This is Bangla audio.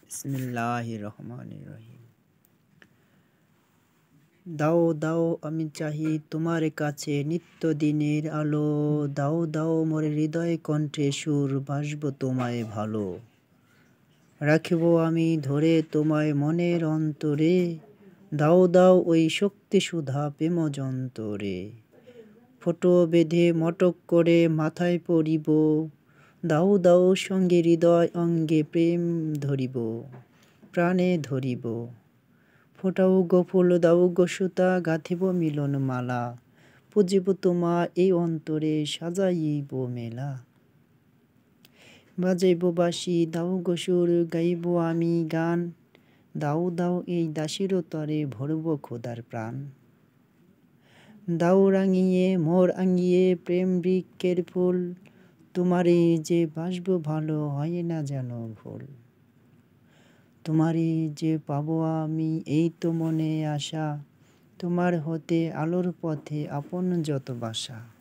বিসমিল্লাহির রহমানির রহিম। দাও দাও আমি চাহি তোমার কাছে নিত্যদিনের আলো। দাও দাও মোর হৃদয় কণ্ঠে সুর, বাসব তোমায় ভালো। রাখিব আমি ধরে তোমায় মনের অন্তরে। দাও দাও ওই শক্তি সুধা প্রেম যন্তরে। ফোঁটো বেঁধে মটক করে মাথায় পরিব। দাও দাও সঙ্গে হৃদয় অঙ্গে প্রেম ধরিব, প্রাণে ধরিব। ফোটাও গো ফুল দাও গো সুতা, গাঁথিব মিলন মালা। পুজিব তোমা এই অন্তরে, সাজাইব মেলা। বাজাইব বাঁশি দাও গো সুর, গাইব আমি গান। দাও দাও এই দাসীর তরে, ভরব খোদার প্রাণ। দাও রাঙিয়ে মোর আঙ্গিয়ে প্রেম বৃক্ষের ফুল। তোমারে যে বাসব ভালো, হয় না যেন ভুল। তোমারে যে পাবো আমি, এই তো মনে আশা। তোমার হতে আলোর পথে আপন যত বাসা।